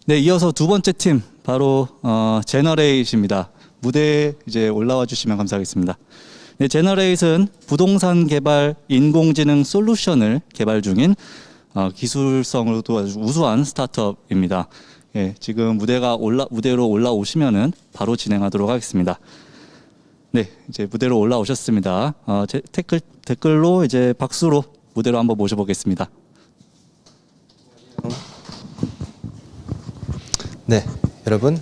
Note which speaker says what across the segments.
Speaker 1: 네, 이어서 두 번째 팀 바로 제너레이트입니다. 무대에 이제 올라와 주시면 감사하겠습니다. 네, 제너레이트는 부동산 개발 인공지능 솔루션을 개발 중인 기술성으로도 아주 우수한 스타트업입니다. 예, 지금 무대로 올라오시면은 바로 진행하도록 하겠습니다. 네, 이제 무대로 올라오셨습니다. 댓글로 이제 박수로 무대로 한번 모셔보겠습니다.
Speaker 2: 네, 여러분,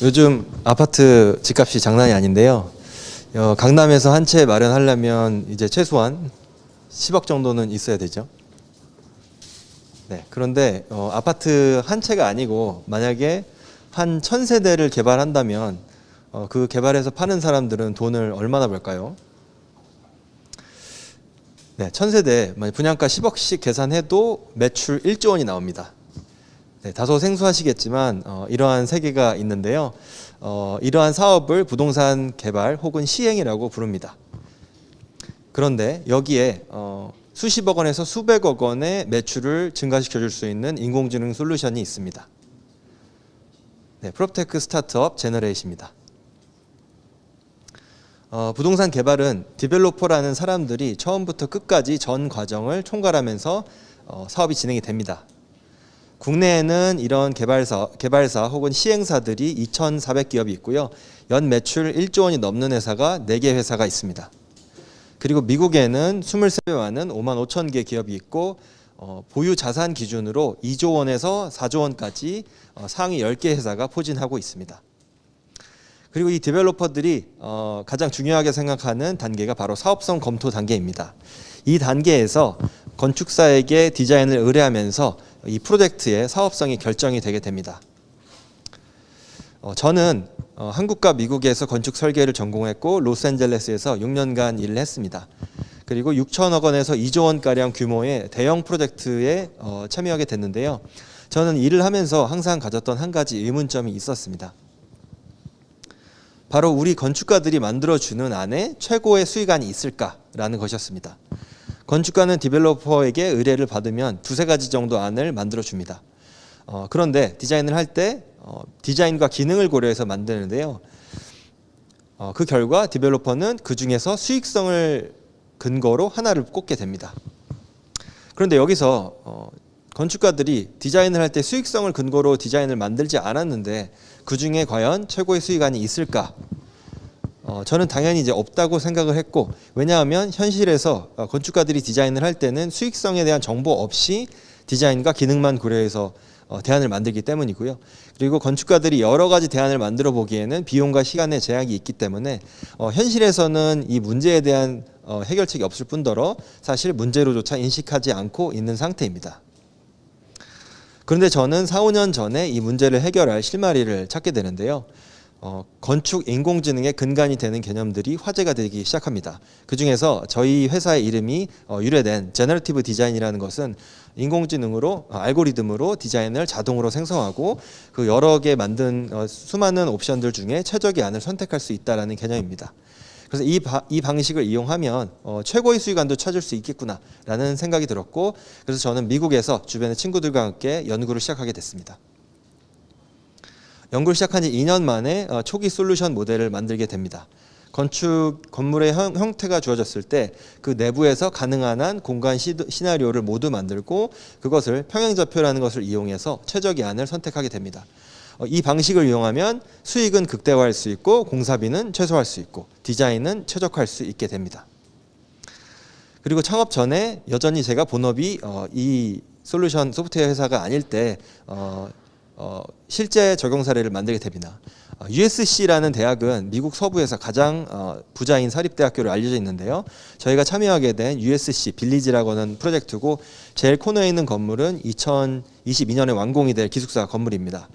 Speaker 2: 요즘 아파트 집값이 장난이 아닌데요. 강남에서 한 채 마련하려면 이제 최소한 10억 정도는 있어야 되죠. 네, 그런데 아파트 한 채가 아니고 만약에 한 1000세대를 개발한다면 그 개발해서 파는 사람들은 돈을 얼마나 벌까요? 네, 1000세대 분양가 10억씩 계산해도 매출 1조 원이 나옵니다. 네, 다소 생소하시겠지만 이러한 세계가 있는데요. 이러한 사업을 부동산 개발 혹은 시행이라고 부릅니다. 그런데 여기에 수십억 원에서 수백억 원의 매출을 증가시켜 줄 수 있는 인공지능 솔루션이 있습니다. 네, 프롭테크 스타트업 제너레이트입니다. 부동산 개발은 디벨로퍼라는 사람들이 처음부터 끝까지 전 과정을 총괄하면서 사업이 진행이 됩니다. 국내에는 이런 개발사 혹은 시행사들이 2,400기업이 있고요. 연 매출 1조 원이 넘는 회사가 4개 회사가 있습니다. 그리고 미국에는 23배 많은 5만 5천 개 기업이 있고 보유 자산 기준으로 2조 원에서 4조 원까지 상위 10개 회사가 포진하고 있습니다. 그리고 이 디벨로퍼들이 가장 중요하게 생각하는 단계가 바로 사업성 검토 단계입니다. 이 단계에서 건축사에게 디자인을 의뢰하면서 이 프로젝트의 사업성이 결정이 되게 됩니다. 저는 한국과 미국에서 건축 설계를 전공했고 로스앤젤레스에서 6년간 일을 했습니다. 그리고 6천억 원에서 2조 원가량 규모의 대형 프로젝트에 참여하게 됐는데요. 저는 일을 하면서 항상 가졌던 한 가지 의문점이 있었습니다. 바로 우리 건축가들이 만들어주는 안에 최고의 수익안이 있을까라는 것이었습니다. 건축가는 디벨로퍼에게 의뢰를 받으면 두세 가지 정도 안을 만들어줍니다. 그런데 디자인을 할 때 디자인과 기능을 고려해서 만드는데요. 그 결과 디벨로퍼는 그 중에서 수익성을 근거로 하나를 꼽게 됩니다. 그런데 여기서 건축가들이 디자인을 할 때 수익성을 근거로 디자인을 만들지 않았는데 그 중에 과연 최고의 수익안이 있을까? 저는 당연히 이제 없다고 생각을 했고, 왜냐하면 현실에서 건축가들이 디자인을 할 때는 수익성에 대한 정보 없이 디자인과 기능만 고려해서 대안을 만들기 때문이고요. 그리고 건축가들이 여러 가지 대안을 만들어 보기에는 비용과 시간의 제약이 있기 때문에 현실에서는 이 문제에 대한 해결책이 없을 뿐더러 사실 문제로조차 인식하지 않고 있는 상태입니다. 그런데 저는 4, 5년 전에 이 문제를 해결할 실마리를 찾게 되는데요. 건축 인공지능의 근간이 되는 개념들이 화제가 되기 시작합니다. 그 중에서 저희 회사의 이름이 유래된 제너러티브 디자인이라는 것은 인공지능으로 알고리즘으로 디자인을 자동으로 생성하고 그 여러 개 만든 수많은 옵션들 중에 최적의 안을 선택할 수 있다는 개념입니다. 그래서 이 방식을 이용하면 최고의 수익안도 찾을 수 있겠구나라는 생각이 들었고, 그래서 저는 미국에서 주변의 친구들과 함께 연구를 시작하게 됐습니다. 연구를 시작한 지 2년 만에 초기 솔루션 모델을 만들게 됩니다. 건물의 형태가 주어졌을 때 그 내부에서 가능한 한 공간 시나리오를 모두 만들고 그것을 평행좌표라는 것을 이용해서 최적의 안을 선택하게 됩니다. 이 방식을 이용하면 수익은 극대화할 수 있고 공사비는 최소화할 수 있고 디자인은 최적화할 수 있게 됩니다. 그리고 창업 전에 여전히 제가 본업이 이 솔루션 소프트웨어 회사가 아닐 때 실제 적용 사례를 만들게 됩니다. USC라는 대학은 미국 서부에서 가장 부자인 사립대학교로 알려져 있는데요. 저희가 참여하게 된 USC 빌리지라고 하는 프로젝트고 제일 코너에 있는 건물은 2022년에 완공이 될 기숙사 건물입니다.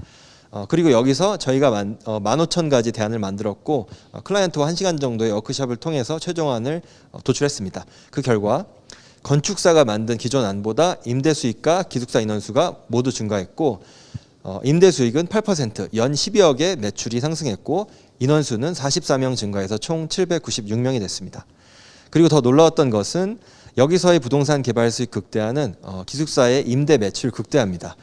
Speaker 2: 그리고 여기서 저희가 15,000가지 대안을 만들었고 클라이언트와 1시간 정도의 워크숍을 통해서 최종안을 도출했습니다. 그 결과 건축사가 만든 기존 안보다 임대 수익과 기숙사 인원수가 모두 증가했고 임대 수익은 8%, 연 12억의 매출이 상승했고 인원수는 44명 증가해서 총 796명이 됐습니다. 그리고 더 놀라웠던 것은 여기서의 부동산 개발 수익 극대화는 기숙사의 임대 매출 극대화입니다.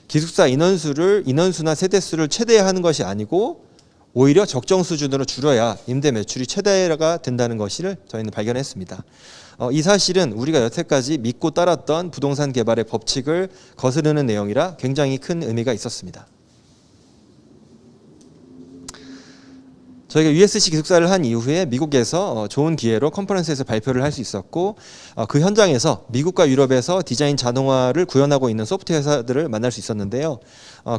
Speaker 2: 기숙사 인원수나 세대수를 최대화하는 것이 아니고 오히려 적정 수준으로 줄여야 임대 매출이 최대가 된다는 것을 저희는 발견했습니다. 이 사실은 우리가 여태까지 믿고 따랐던 부동산 개발의 법칙을 거스르는 내용이라 굉장히 큰 의미가 있었습니다. 저희가 USC 기숙사를 한 이후에 미국에서 좋은 기회로 컨퍼런스에서 발표를 할 수 있었고 그 현장에서 미국과 유럽에서 디자인 자동화를 구현하고 있는 소프트웨어 회사들을 만날 수 있었는데요.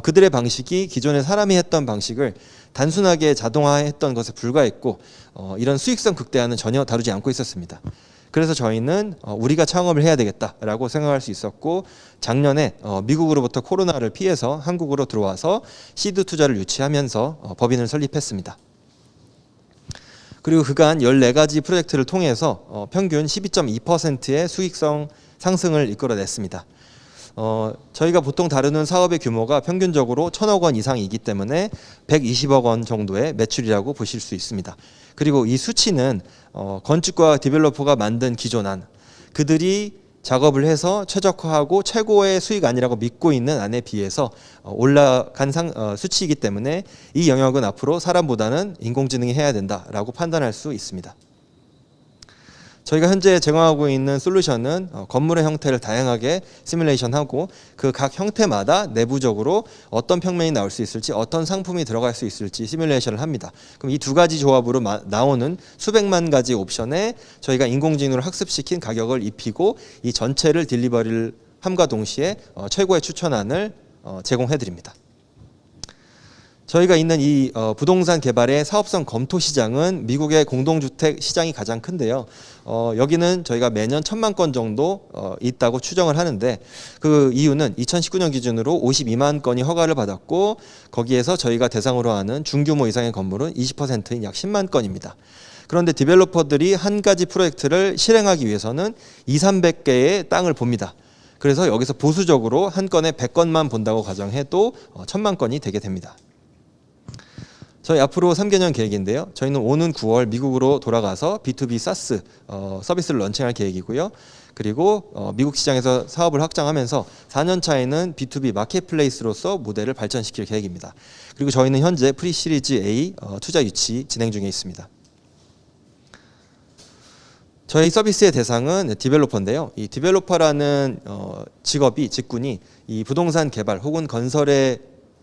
Speaker 2: 그들의 방식이 기존에 사람이 했던 방식을 단순하게 자동화했던 것에 불과했고 이런 수익성 극대화는 전혀 다루지 않고 있었습니다. 그래서 저희는 우리가 창업을 해야 되겠다라고 생각할 수 있었고 작년에 미국으로부터 코로나를 피해서 한국으로 들어와서 시드 투자를 유치하면서 법인을 설립했습니다. 그리고 그간 14가지 프로젝트를 통해서 평균 12.2%의 수익성 상승을 이끌어냈습니다. 저희가 보통 다루는 사업의 규모가 평균적으로 1,000억 원 이상이기 때문에 120억 원 정도의 매출이라고 보실 수 있습니다. 그리고 이 수치는 건축과 디벨로퍼가 만든 기존안, 그들이 작업을 해서 최적화하고 최고의 수익안이라고 믿고 있는 안에 비해서 올라간 수치이기 때문에 이 영역은 앞으로 사람보다는 인공지능이 해야 된다라고 판단할 수 있습니다. 저희가 현재 제공하고 있는 솔루션은 건물의 형태를 다양하게 시뮬레이션하고 그 각 형태마다 내부적으로 어떤 평면이 나올 수 있을지 어떤 상품이 들어갈 수 있을지 시뮬레이션을 합니다. 그럼 이 두 가지 조합으로 나오는 수백만 가지 옵션에 저희가 인공지능으로 학습시킨 가격을 입히고 이 전체를 딜리버리를 함과 동시에 최고의 추천안을 제공해 드립니다. 저희가 있는 이 부동산 개발의 사업성 검토 시장은 미국의 공동주택 시장이 가장 큰데요. 여기는 저희가 매년 1,000만 건 정도 있다고 추정을 하는데 그 이유는 2019년 기준으로 52만 건이 허가를 받았고 거기에서 저희가 대상으로 하는 중규모 이상의 건물은 20%인 약 10만 건입니다. 그런데 디벨로퍼들이 한 가지 프로젝트를 실행하기 위해서는 200~300개의 땅을 봅니다. 그래서 여기서 보수적으로 한 건에 100건만 본다고 가정해도 1,000만 건이 되게 됩니다. 저희 앞으로 3개년 계획인데요. 저희는 오는 9월 미국으로 돌아가서 B2B SaaS 서비스를 런칭할 계획이고요. 그리고 미국 시장에서 사업을 확장하면서 4년 차에는 B2B 마켓플레이스로서 모델을 발전시킬 계획입니다. 그리고 저희는 현재 프리시리즈 A 투자 유치 진행 중에 있습니다. 저희 서비스의 대상은 디벨로퍼인데요. 이 디벨로퍼라는 직군이 이 부동산 개발 혹은 건설의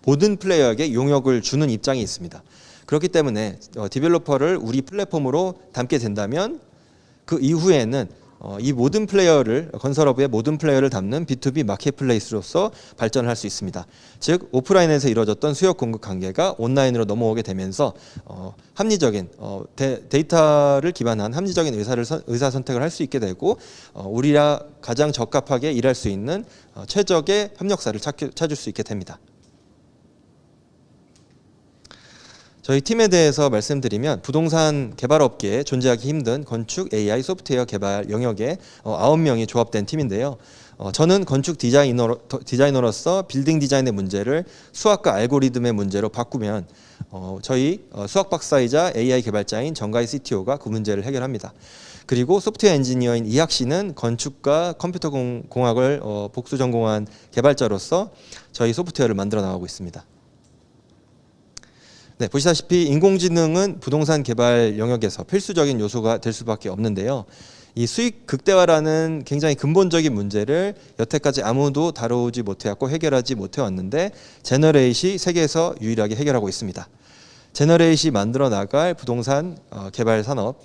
Speaker 2: 모든 플레이어에게 용역을 주는 입장이 있습니다. 그렇기 때문에 디벨로퍼를 우리 플랫폼으로 담게 된다면 그 이후에는 이 모든 플레이어를 건설업의 모든 플레이어를 담는 B2B 마켓플레이스로서 발전을 할 수 있습니다. 즉 오프라인에서 이루어졌던 수요 공급 관계가 온라인으로 넘어오게 되면서 합리적인 데이터를 기반한 합리적인 의사 선택을 할 수 있게 되고 우리가 가장 적합하게 일할 수 있는 최적의 협력사를 찾을 수 있게 됩니다. 저희 팀에 대해서 말씀드리면 부동산 개발 업계에 존재하기 힘든 건축, AI, 소프트웨어 개발 영역에 9명이 조합된 팀인데요. 저는 건축 디자이너로서 빌딩 디자인의 문제를 수학과 알고리즘의 문제로 바꾸면 저희 수학 박사이자 AI 개발자인 정가희 CTO가 그 문제를 해결합니다. 그리고 소프트웨어 엔지니어인 이학 씨는 건축과 컴퓨터 공학을 복수 전공한 개발자로서 저희 소프트웨어를 만들어 나가고 있습니다. 네, 보시다시피 인공지능은 부동산 개발 영역에서 필수적인 요소가 될 수밖에 없는데요. 이 수익 극대화라는 굉장히 근본적인 문제를 여태까지 아무도 다루지 못해왔고 해결하지 못해왔는데 제너레이시 세계에서 유일하게 해결하고 있습니다. 제너레이시 만들어 나갈 부동산 개발 산업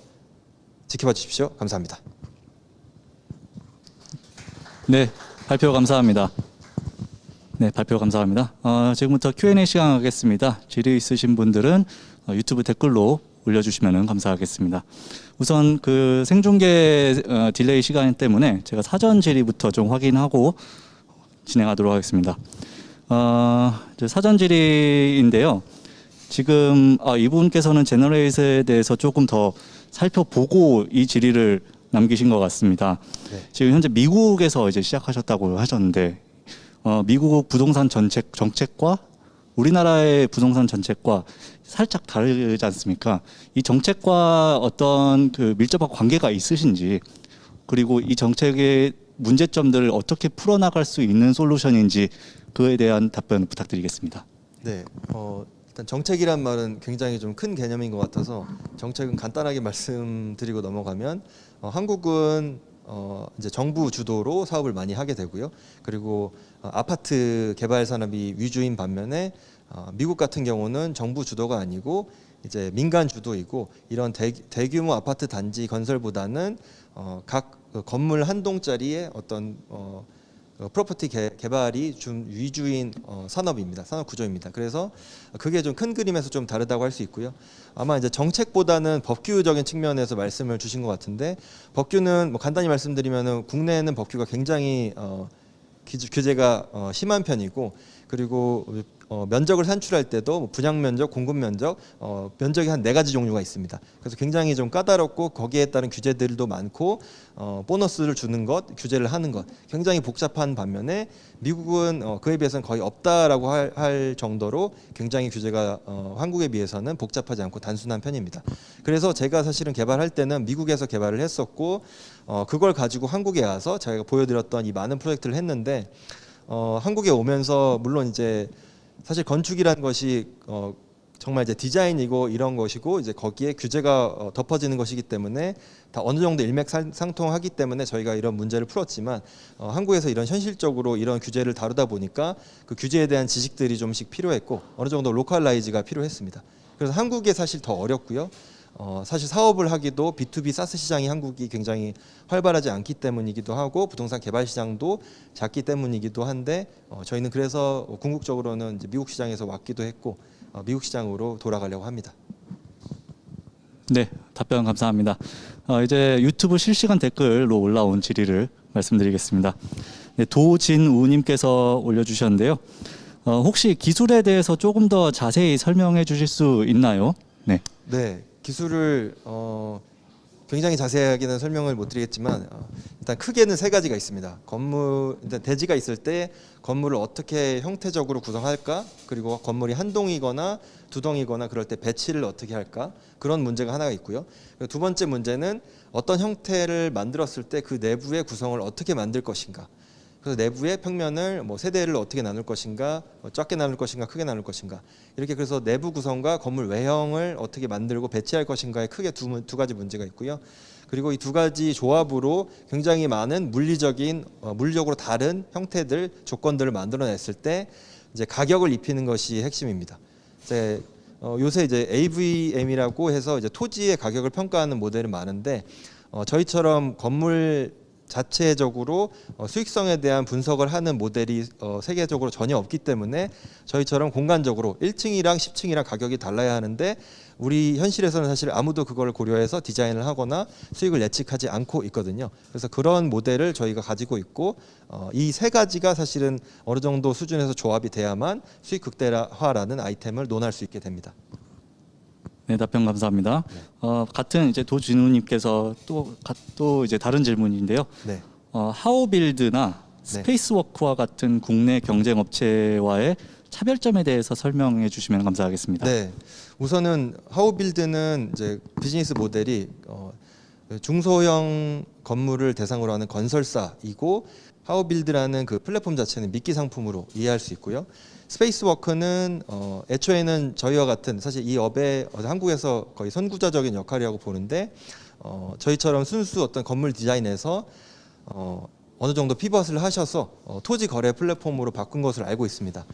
Speaker 2: 지켜봐 주십시오. 감사합니다.
Speaker 1: 네, 발표 감사합니다. 네, 발표 감사합니다. 지금부터 Q&A 시간 하겠습니다. 질의 있으신 분들은 유튜브 댓글로 올려주시면 감사하겠습니다. 우선 그 생중계 딜레이 시간 때문에 제가 사전 질의부터 좀 확인하고 진행하도록 하겠습니다. 사전 질의인데요. 지금 이분께서는 제너레이트에 대해서 조금 더 살펴보고 이 질의를 남기신 것 같습니다. 네. 지금 현재 미국에서 이제 시작하셨다고 하셨는데 미국 부동산 정책과 우리나라의 부동산 정책과 살짝 다르지 않습니까? 이 정책과 어떤 그 밀접한 관계가 있으신지, 그리고 이 정책에 문제점들을 어떻게 풀어나갈 수 있는 솔루션인지 그에 대한 답변 부탁드리겠습니다.
Speaker 2: 네, 일단 정책이란 말은 굉장히 좀 큰 개념인 것 같아서 정책은 간단하게 말씀드리고 넘어가면 한국은 이제 정부 주도로 사업을 많이 하게 되고요. 그리고 아파트 개발 산업이 위주인 반면에 미국 같은 경우는 정부 주도가 아니고 이제 민간 주도이고 이런 대규모 아파트 단지 건설보다는 각 건물 한 동짜리의 어떤 프로퍼티 개발이 좀 위주인 산업입니다. 산업 구조입니다. 그래서 그게 좀 큰 그림에서 좀 다르다고 할 수 있고요. 아마 이제 정책보다는 법규적인 측면에서 말씀을 주신 것 같은데 법규는 뭐 간단히 말씀드리면은 국내에는 법규가 굉장히 규제가 심한 편이고 그리고 면적을 산출할 때도 뭐 분양 면적, 공급 면적, 면적이 한 4가지 종류가 있습니다. 그래서 굉장히 좀 까다롭고 거기에 따른 규제들도 많고 보너스를 주는 것, 규제를 하는 것 굉장히 복잡한 반면에 미국은 그에 비해서는 거의 없다라고 할 정도로 굉장히 규제가 한국에 비해서는 복잡하지 않고 단순한 편입니다. 그래서 제가 사실은 개발할 때는 미국에서 개발을 했었고 그걸 가지고 한국에 와서 제가 보여드렸던 이 많은 프로젝트를 했는데 한국에 오면서 물론 이제 사실 건축이라는 것이 정말 이제 디자인이고 이런 것이고 이제 거기에 규제가 덮어지는 것이기 때문에 다 어느 정도 일맥상통하기 때문에 저희가 이런 문제를 풀었지만 한국에서 이런 현실적으로 이런 규제를 다루다 보니까 그 규제에 대한 지식들이 좀씩 필요했고 어느 정도 로컬라이즈가 필요했습니다. 그래서 한국이 사실 더 어렵고요. 사실 사업을 하기도 B2B 사스 시장이 한국이 굉장히 활발하지 않기 때문이기도 하고 부동산 개발 시장도 작기 때문이기도 한데 저희는 그래서 궁극적으로는 이제 미국 시장에서 왔기도 했고 미국 시장으로 돌아가려고 합니다.
Speaker 1: 네, 답변 감사합니다. 이제 유튜브 실시간 댓글로 올라온 질의를 말씀드리겠습니다. 네, 도진우님께서 올려주셨는데요. 혹시 기술에 대해서 조금 더 자세히 설명해 주실 수 있나요? 네.
Speaker 2: 네, 기술을 굉장히 자세하게는 설명을 못 드리겠지만 일단 크게는 3가지가 있습니다. 일단 대지가 있을 때 건물을 어떻게 형태적으로 구성할까? 그리고 건물이 한 동이거나 두 동이거나 그럴 때 배치를 어떻게 할까? 그런 문제가 하나가 있고요. 그리고 두 번째 문제는 어떤 형태를 만들었을 때 그 내부의 구성을 어떻게 만들 것인가? 그래서 내부의 평면을 뭐 세대를 어떻게 나눌 것인가, 작게 나눌 것인가, 크게 나눌 것인가 이렇게 그래서 내부 구성과 건물 외형을 어떻게 만들고 배치할 것인가에 크게 두 가지 문제가 있고요. 그리고 이 2가지 조합으로 굉장히 많은 물리적으로 다른 형태들, 조건들을 만들어냈을 때 이제 가격을 입히는 것이 핵심입니다. 요새 이제 AVM이라고 해서 이제 토지의 가격을 평가하는 모델은 많은데 저희처럼 건물 자체적으로 수익성에 대한 분석을 하는 모델이 세계적으로 전혀 없기 때문에 저희처럼 공간적으로 1층이랑 10층이랑 가격이 달라야 하는데 우리 현실에서는 사실 아무도 그걸 고려해서 디자인을 하거나 수익을 예측하지 않고 있거든요. 그래서 그런 모델을 저희가 가지고 있고 이 3가지가 사실은 어느 정도 수준에서 조합이 돼야만 수익 극대화라는 아이템을 논할 수 있게 됩니다.
Speaker 1: 네, 답변 감사합니다. 같은 이제 도진우님께서 또 이제 다른 질문인데요.
Speaker 2: 네.
Speaker 1: 하우빌드나 스페이스워크와 같은 국내 경쟁 업체와의 차별점에 대해서 설명해 주시면 감사하겠습니다.
Speaker 2: 네, 우선은 하우빌드는 이제 비즈니스 모델이 중소형 건물을 대상으로 하는 건설사이고 하우빌드라는 그 플랫폼 자체는 미끼 상품으로 이해할 수 있고요. 스페이스워크는 애초에는 저희와 같은 사실 이 업에 한국에서 거의 선구자적인 역할이라고 보는데 저희처럼 순수 어떤 건물 디자인에서 어느 정도 피벗을 하셔서 토지 거래 플랫폼으로 바꾼 것을 알고 있습니다.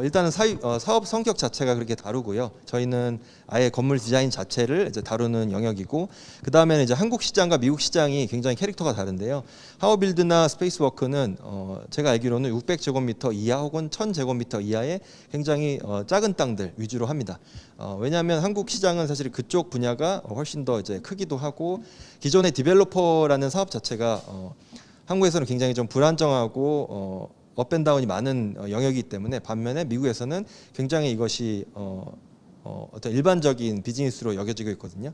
Speaker 2: 일단은 사업 성격 자체가 그렇게 다르고요. 저희는 아예 건물 디자인 자체를 이제 다루는 영역이고 그 다음에는 이제 한국 시장과 미국 시장이 굉장히 캐릭터가 다른데요. 하우빌드나 스페이스워크는 제가 알기로는 600제곱미터 이하 혹은 1000제곱미터 이하의 굉장히 작은 땅들 위주로 합니다. 왜냐하면 한국 시장은 사실 그쪽 분야가 훨씬 더 이제 크기도 하고 기존의 디벨로퍼라는 사업 자체가 한국에서는 굉장히 좀 불안정하고 업앤다운이 많은 영역이기 때문에 반면에 미국에서는 굉장히 이것이 어떤 일반적인 비즈니스로 여겨지고 있거든요.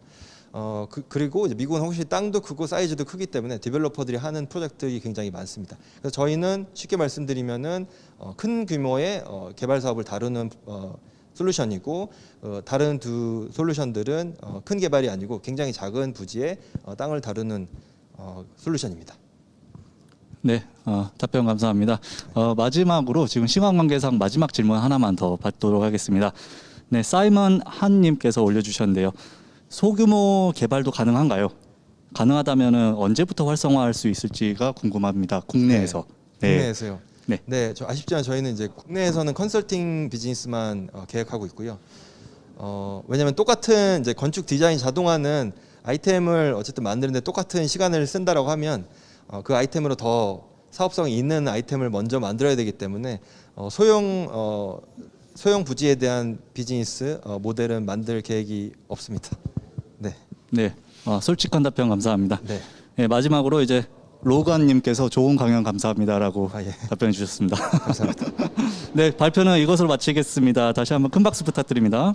Speaker 2: 그리고 이제 미국은 훨씬 땅도 크고 사이즈도 크기 때문에 디벨로퍼들이 하는 프로젝트들이 굉장히 많습니다. 그래서 저희는 쉽게 말씀드리면은 큰 규모의 개발 사업을 다루는 솔루션이고 다른 두 솔루션들은 큰 개발이 아니고 굉장히 작은 부지의 땅을 다루는 솔루션입니다.
Speaker 1: 네, 답변 감사합니다. 마지막으로 지금 시간 관계상 마지막 질문 하나만 더 받도록 하겠습니다. 네, 사이먼 한님께서 올려주셨는데요. 소규모 개발도 가능한가요? 가능하다면은 언제부터 활성화할 수 있을지가 궁금합니다. 국내에서. 네.
Speaker 2: 국내에서요.
Speaker 1: 네.
Speaker 2: 네, 저 아쉽지만 저희는 이제 국내에서는 컨설팅 비즈니스만 계획하고 있고요. 왜냐하면 똑같은 이제 건축 디자인 자동화는 아이템을 어쨌든 만드는데 똑같은 시간을 쓴다라고 하면 그 아이템으로 더 사업성이 있는 아이템을 먼저 만들어야 되기 때문에 소형 부지에 대한 비즈니스 모델은 만들 계획이 없습니다. 네.
Speaker 1: 네, 솔직한 답변 감사합니다.
Speaker 2: 네.
Speaker 1: 네, 마지막으로 이제 로건님께서 좋은 강연 감사합니다라고
Speaker 2: 예.
Speaker 1: 답변해 주셨습니다.
Speaker 2: 감사합니다.
Speaker 1: 네, 발표는 이것으로 마치겠습니다. 다시 한번 큰 박수 부탁드립니다.